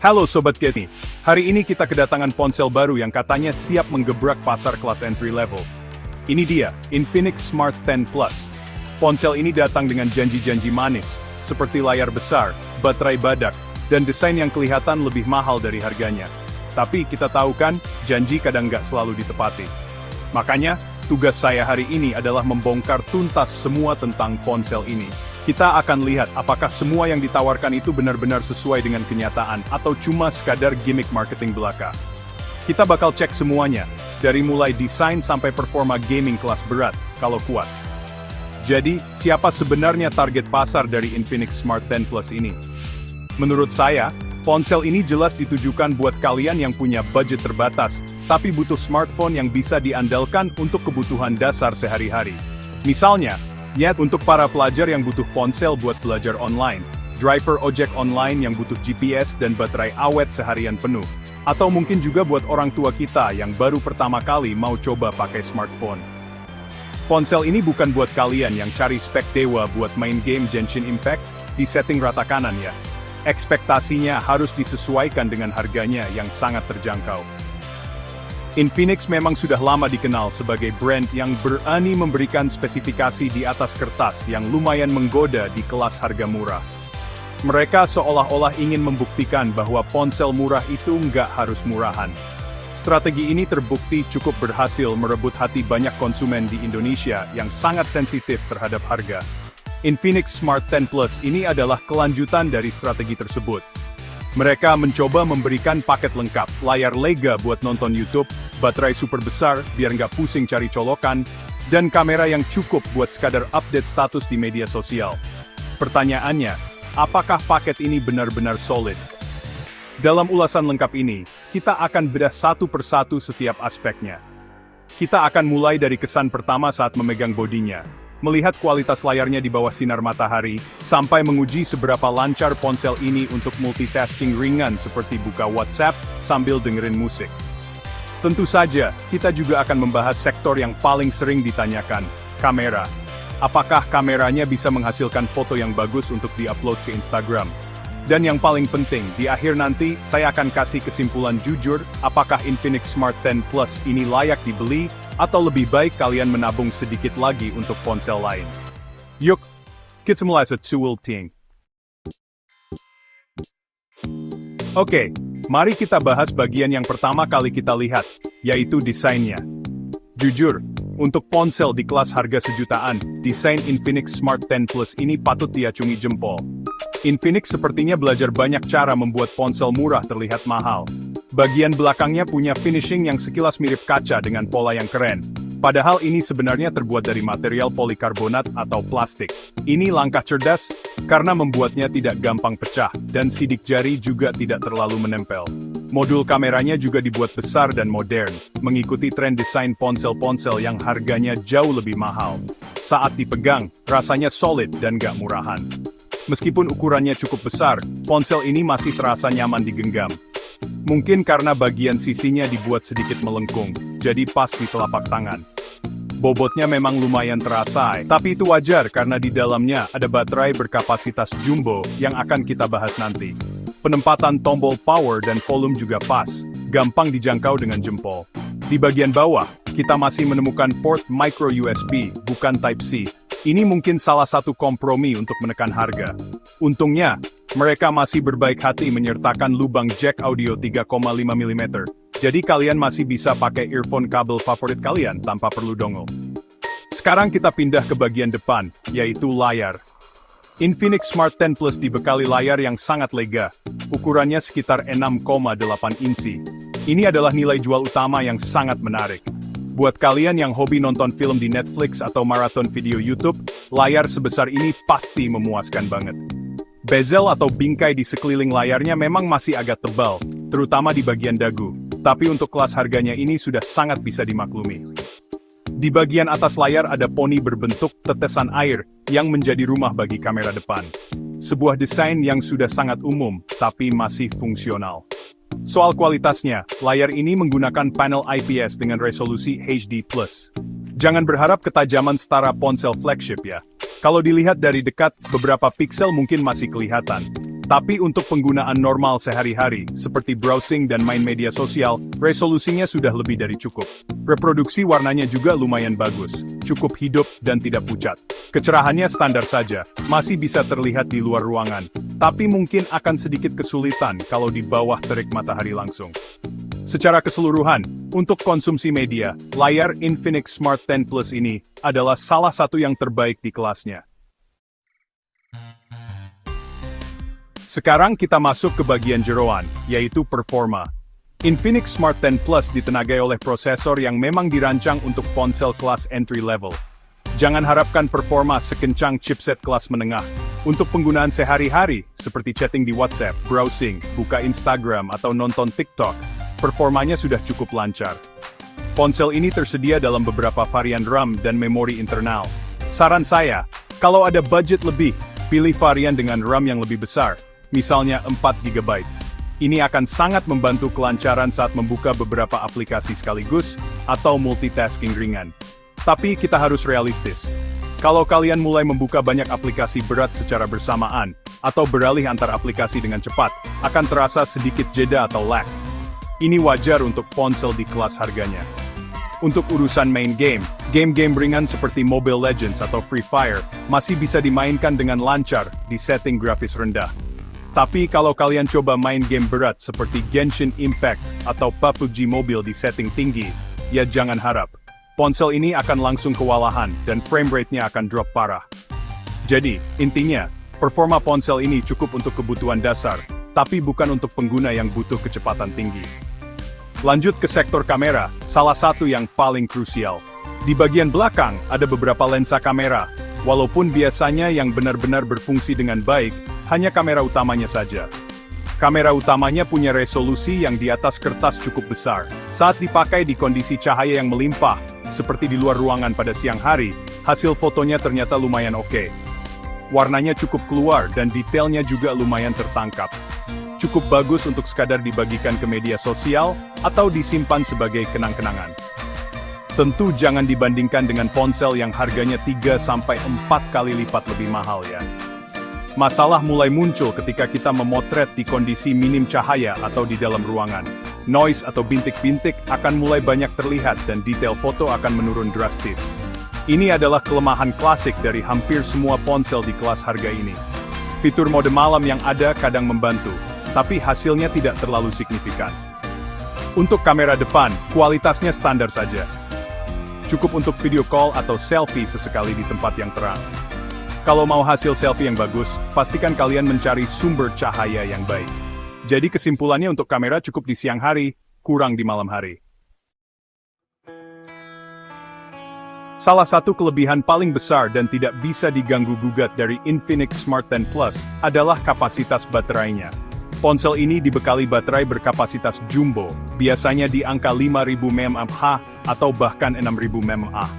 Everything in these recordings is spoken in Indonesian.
Halo Sobat Getty, hari ini kita kedatangan ponsel baru yang katanya siap menggebrak pasar kelas entry level. Ini dia, Infinix Smart 10 Plus. Ponsel ini datang dengan janji-janji manis, seperti layar besar, baterai badak, dan desain yang kelihatan lebih mahal dari harganya. Tapi kita tahu kan, janji kadang nggak selalu ditepati. Makanya, tugas saya hari ini adalah membongkar tuntas semua tentang ponsel ini. Kita akan lihat apakah semua yang ditawarkan itu benar-benar sesuai dengan kenyataan atau cuma sekadar gimmick marketing belaka. Kita bakal cek semuanya, dari mulai desain sampai performa gaming kelas berat, kalau kuat. Jadi, siapa sebenarnya target pasar dari Infinix Smart 10 Plus ini? Menurut saya, ponsel ini jelas ditujukan buat kalian yang punya budget terbatas, tapi butuh smartphone yang bisa diandalkan untuk kebutuhan dasar sehari-hari. Misalnya, untuk para pelajar yang butuh ponsel buat belajar online, driver ojek online yang butuh GPS dan baterai awet seharian penuh, atau mungkin juga buat orang tua kita yang baru pertama kali mau coba pakai smartphone. Ponsel ini bukan buat kalian yang cari spek dewa buat main game Genshin Impact, di setting rata kanan ya. Ekspektasinya harus disesuaikan dengan harganya yang sangat terjangkau. Infinix memang sudah lama dikenal sebagai brand yang berani memberikan spesifikasi di atas kertas yang lumayan menggoda di kelas harga murah. Mereka seolah-olah ingin membuktikan bahwa ponsel murah itu nggak harus murahan. Strategi ini terbukti cukup berhasil merebut hati banyak konsumen di Indonesia yang sangat sensitif terhadap harga. Infinix Smart 10 Plus ini adalah kelanjutan dari strategi tersebut. Mereka mencoba memberikan paket lengkap, layar lega buat nonton YouTube, baterai super besar biar nggak pusing cari colokan, dan kamera yang cukup buat sekadar update status di media sosial. Pertanyaannya, apakah paket ini benar-benar solid? Dalam ulasan lengkap ini, kita akan bedah satu persatu setiap aspeknya. Kita akan mulai dari kesan pertama saat memegang bodinya, melihat kualitas layarnya di bawah sinar matahari, sampai menguji seberapa lancar ponsel ini untuk multitasking ringan seperti buka WhatsApp sambil dengerin musik. Tentu saja, kita juga akan membahas sektor yang paling sering ditanyakan, kamera. Apakah kameranya bisa menghasilkan foto yang bagus untuk di-upload ke Instagram? Dan yang paling penting, di akhir nanti, saya akan kasih kesimpulan jujur, apakah Infinix Smart 10 Plus ini layak dibeli, atau lebih baik kalian menabung sedikit lagi untuk ponsel lain. Yuk, kita mulai sesuatu. Oke, mari kita bahas bagian yang pertama kali kita lihat, yaitu desainnya. Jujur, untuk ponsel di kelas harga sejutaan, desain Infinix Smart 10 Plus ini patut diacungi jempol. Infinix sepertinya belajar banyak cara membuat ponsel murah terlihat mahal. Bagian belakangnya punya finishing yang sekilas mirip kaca dengan pola yang keren. Padahal ini sebenarnya terbuat dari material polikarbonat atau plastik. Ini langkah cerdas, karena membuatnya tidak gampang pecah, dan sidik jari juga tidak terlalu menempel. Modul kameranya juga dibuat besar dan modern, mengikuti tren desain ponsel-ponsel yang harganya jauh lebih mahal. Saat dipegang, rasanya solid dan gak murahan. Meskipun ukurannya cukup besar, ponsel ini masih terasa nyaman digenggam. Mungkin karena bagian sisinya dibuat sedikit melengkung, jadi pas di telapak tangan. Bobotnya memang lumayan terasa, tapi itu wajar karena di dalamnya ada baterai berkapasitas jumbo yang akan kita bahas nanti. Penempatan tombol power dan volume juga pas, gampang dijangkau dengan jempol. Di bagian bawah, kita masih menemukan port micro USB, bukan Type-C. Ini mungkin salah satu kompromi untuk menekan harga. Untungnya, mereka masih berbaik hati menyertakan lubang jack audio 3,5 mm. Jadi kalian masih bisa pakai earphone kabel favorit kalian tanpa perlu dongle. Sekarang kita pindah ke bagian depan, yaitu layar. Infinix Smart 10 Plus dibekali layar yang sangat lega. Ukurannya sekitar 6,8 inci. Ini adalah nilai jual utama yang sangat menarik. Buat kalian yang hobi nonton film di Netflix atau maraton video YouTube, layar sebesar ini pasti memuaskan banget. Bezel atau bingkai di sekeliling layarnya memang masih agak tebal, terutama di bagian dagu. Tapi untuk kelas harganya ini sudah sangat bisa dimaklumi. Di bagian atas layar ada poni berbentuk tetesan air yang menjadi rumah bagi kamera depan. Sebuah desain yang sudah sangat umum, tapi masih fungsional. Soal kualitasnya, layar ini menggunakan panel IPS dengan resolusi HD+. Jangan berharap ketajaman setara ponsel flagship ya. Kalau dilihat dari dekat, beberapa piksel mungkin masih kelihatan. Tapi untuk penggunaan normal sehari-hari, seperti browsing dan main media sosial, resolusinya sudah lebih dari cukup. Reproduksi warnanya juga lumayan bagus, cukup hidup dan tidak pucat. Kecerahannya standar saja, masih bisa terlihat di luar ruangan, tapi mungkin akan sedikit kesulitan kalau di bawah terik matahari langsung. Secara keseluruhan, untuk konsumsi media, layar Infinix Smart 10 Plus ini adalah salah satu yang terbaik di kelasnya. Sekarang kita masuk ke bagian jeroan, yaitu performa. Infinix Smart 10 Plus ditenagai oleh prosesor yang memang dirancang untuk ponsel kelas entry level. Jangan harapkan performa sekencang chipset kelas menengah. Untuk penggunaan sehari-hari, seperti chatting di WhatsApp, browsing, buka Instagram, atau nonton TikTok, performanya sudah cukup lancar. Ponsel ini tersedia dalam beberapa varian RAM dan memori internal. Saran saya, kalau ada budget lebih, pilih varian dengan RAM yang lebih besar, misalnya 4 GB. Ini akan sangat membantu kelancaran saat membuka beberapa aplikasi sekaligus, atau multitasking ringan. Tapi kita harus realistis. Kalau kalian mulai membuka banyak aplikasi berat secara bersamaan, atau beralih antar aplikasi dengan cepat, akan terasa sedikit jeda atau lag. Ini wajar untuk ponsel di kelas harganya. Untuk urusan main game-game ringan seperti Mobile Legends atau Free Fire, masih bisa dimainkan dengan lancar di setting grafis rendah. Tapi kalau kalian coba main game berat seperti Genshin Impact atau PUBG Mobile di setting tinggi, ya jangan harap. Ponsel ini akan langsung kewalahan dan frame rate-nya akan drop parah. Jadi, intinya, performa ponsel ini cukup untuk kebutuhan dasar, tapi bukan untuk pengguna yang butuh kecepatan tinggi. Lanjut ke sektor kamera, salah satu yang paling krusial. Di bagian belakang, ada beberapa lensa kamera, walaupun biasanya yang benar-benar berfungsi dengan baik, hanya kamera utamanya saja. Kamera utamanya punya resolusi yang di atas kertas cukup besar. Saat dipakai di kondisi cahaya yang melimpah, seperti di luar ruangan pada siang hari, hasil fotonya ternyata lumayan oke. Warnanya cukup keluar dan detailnya juga lumayan tertangkap. Cukup bagus untuk sekadar dibagikan ke media sosial, atau disimpan sebagai kenang-kenangan. Tentu jangan dibandingkan dengan ponsel yang harganya 3-4 kali lipat lebih mahal ya. Masalah mulai muncul ketika kita memotret di kondisi minim cahaya atau di dalam ruangan. Noise atau bintik-bintik akan mulai banyak terlihat dan detail foto akan menurun drastis. Ini adalah kelemahan klasik dari hampir semua ponsel di kelas harga ini. Fitur mode malam yang ada kadang membantu, tapi hasilnya tidak terlalu signifikan. Untuk kamera depan, kualitasnya standar saja. Cukup untuk video call atau selfie sesekali di tempat yang terang. Kalau mau hasil selfie yang bagus, pastikan kalian mencari sumber cahaya yang baik. Jadi kesimpulannya untuk kamera cukup di siang hari, kurang di malam hari. Salah satu kelebihan paling besar dan tidak bisa diganggu-gugat dari Infinix Smart 10 Plus adalah kapasitas baterainya. Ponsel ini dibekali baterai berkapasitas jumbo, biasanya di angka 5000 mAh atau bahkan 6000 mAh.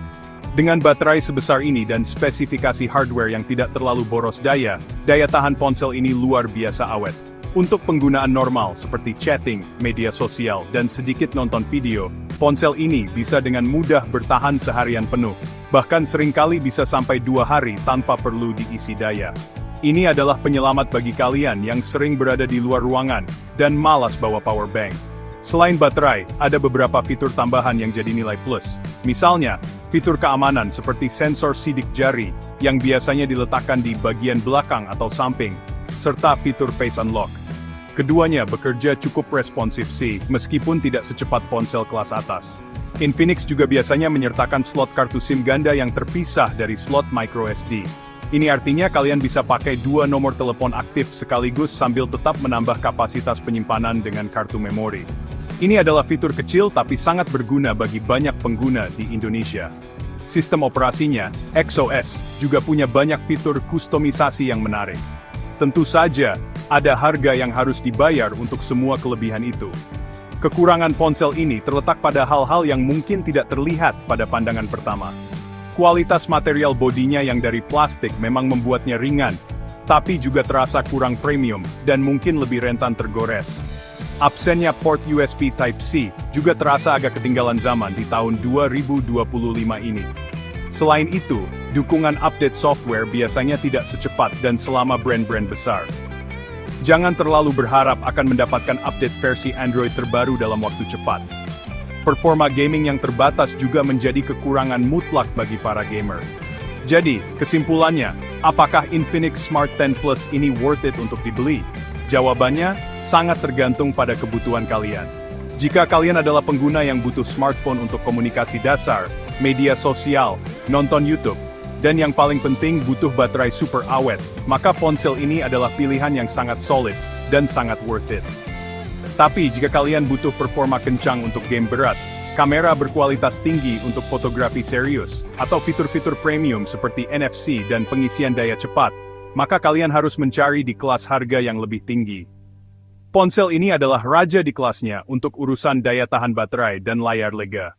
Dengan baterai sebesar ini dan spesifikasi hardware yang tidak terlalu boros daya tahan ponsel ini luar biasa awet. Untuk penggunaan normal seperti chatting, media sosial, dan sedikit nonton video, ponsel ini bisa dengan mudah bertahan seharian penuh. Bahkan seringkali bisa sampai 2 hari tanpa perlu diisi daya. Ini adalah penyelamat bagi kalian yang sering berada di luar ruangan dan malas bawa power bank. Selain baterai, ada beberapa fitur tambahan yang jadi nilai plus. Misalnya, fitur keamanan seperti sensor sidik jari, yang biasanya diletakkan di bagian belakang atau samping, serta fitur face unlock. Keduanya bekerja cukup responsif sih, meskipun tidak secepat ponsel kelas atas. Infinix juga biasanya menyertakan slot kartu SIM ganda yang terpisah dari slot microSD. Ini artinya kalian bisa pakai 2 nomor telepon aktif sekaligus sambil tetap menambah kapasitas penyimpanan dengan kartu memori. Ini adalah fitur kecil tapi sangat berguna bagi banyak pengguna di Indonesia. Sistem operasinya, XOS, juga punya banyak fitur kustomisasi yang menarik. Tentu saja, ada harga yang harus dibayar untuk semua kelebihan itu. Kekurangan ponsel ini terletak pada hal-hal yang mungkin tidak terlihat pada pandangan pertama. Kualitas material bodinya yang dari plastik memang membuatnya ringan, tapi juga terasa kurang premium dan mungkin lebih rentan tergores. Absennya port USB Type-C juga terasa agak ketinggalan zaman di tahun 2025 ini. Selain itu, dukungan update software biasanya tidak secepat dan selama brand-brand besar. Jangan terlalu berharap akan mendapatkan update versi Android terbaru dalam waktu cepat. Performa gaming yang terbatas juga menjadi kekurangan mutlak bagi para gamer. Jadi, kesimpulannya, apakah Infinix Smart 10 Plus ini worth it untuk dibeli? Jawabannya, sangat tergantung pada kebutuhan kalian. Jika kalian adalah pengguna yang butuh smartphone untuk komunikasi dasar, media sosial, nonton YouTube, dan yang paling penting butuh baterai super awet, maka ponsel ini adalah pilihan yang sangat solid dan sangat worth it. Tapi jika kalian butuh performa kencang untuk game berat, kamera berkualitas tinggi untuk fotografi serius, atau fitur-fitur premium seperti NFC dan pengisian daya cepat, maka kalian harus mencari di kelas harga yang lebih tinggi. Ponsel ini adalah raja di kelasnya untuk urusan daya tahan baterai dan layar lega.